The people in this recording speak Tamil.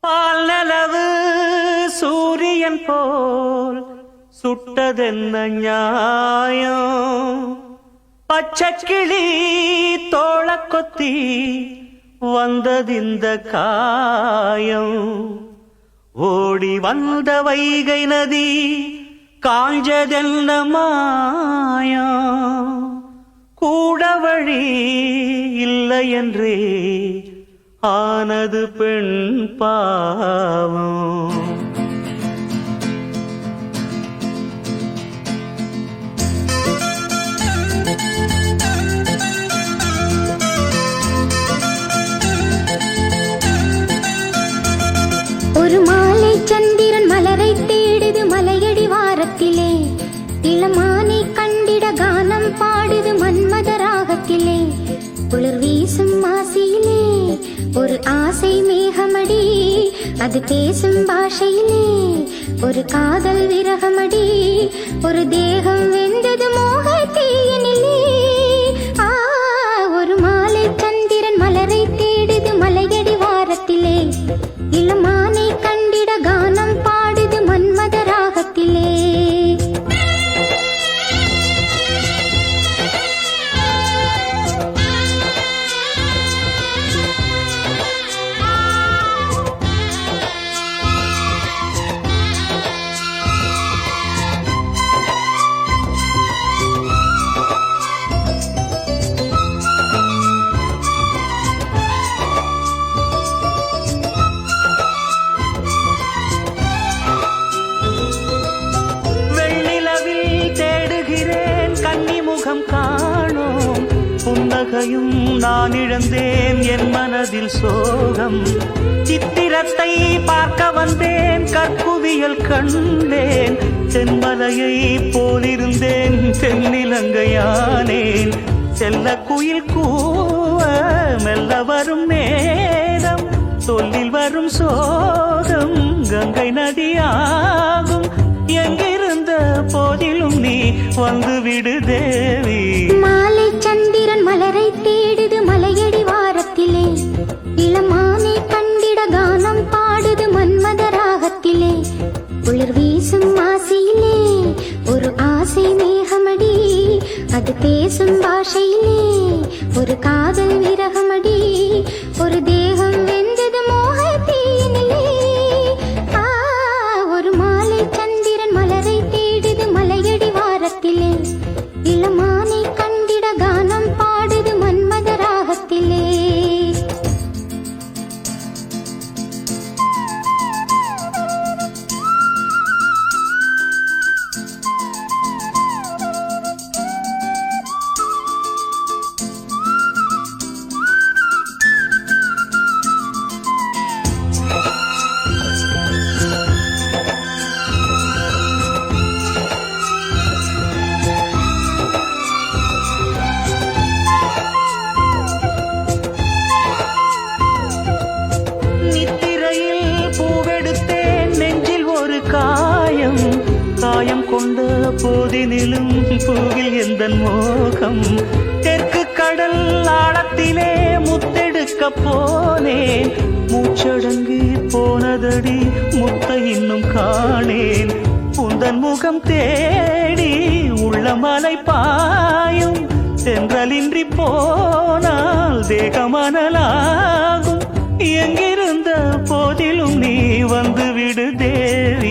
பால் நிலவு சூரியன் போல் சுட்டதென்ன நியாயம்? பச்சைக்கிளி தோள கொத்தி வந்ததிந்த காயம். ஓடி வந்த வைகை நதி காஞ்சதென்ன மாயம்? கூட வழி இல்லை என்றே ஆனது பெண் பாவம். ஒரு மாலை சந்திரன் மலரை தேடுது மலையடி வாரத்திலே. இளமானை கண்டிட கானம் பாடுது மன்மத ராகத்திலே. குளிர் வீசும் மாசியிலே ஒரு ஆசை மேகமடி, அது பேசும் பாஷையிலே ஒரு காதல் விரகமடி. ஒரு தேகம் வெந்தது மோக தீயினிலே. ஒரு மாலை சந்திரன் மலரை தேடுது மலையடி வாரத்திலே. இளமானை கண்டிட கானம் பாடுது மன்மத ராகத்திலே. காணோம் புன்னகையும் நான் இழந்தேன், என் மனதில் சோகம். சித்திரத்தை பார்க்க வந்தேன், கற்குவியல் கண்டேன். தென்மலையை போலிருந்தேன், தென்னிலங்கையானேன். செல்ல குயில் கூவ மெல்ல வரும் நேரம், சொல்லில் வரும் சோகம் கங்கை நதியாகும். எங்கிருந்த போதிலும் நீ வந்து விடு தேவி. மாலை சந்திரன் மலரை தேடுது மலையடி வாரத்திலே. இளமானை கண்டிட கானம் பாடுது மன்மத ராகத்திலே. குளிர் வீசும் மாசியிலே ஒரு ஆசை மேகமடி, அது பேசும் பாஷையிலே ஒரு காதல் விரகமடி. ஒரு தேகம் வெந்தது மோக தீயினிலே. ஒரு மாலை சந்திரன் மலரை தேடுது மலையடி வாரத்திலே. இளமானை கண்டிட கானம் பாடுது மன்மத ராகத்திலே. காயம் கொண்ட போதினிலும் பூவில் எந்த மோகம். தெற்கு கடல் ஆழத்திலே முத்தெடுக்க போனேன், மூச்சடங்கி போனதடி முத்த இன்னும் காணேன். உந்தன் முகம் தேடி உள்ள மலை பாயும், தென்றலின்றி போனால் தேகமனலாகும். எங்கிருந்த போதிலும் நீ வந்து விடு தேவி.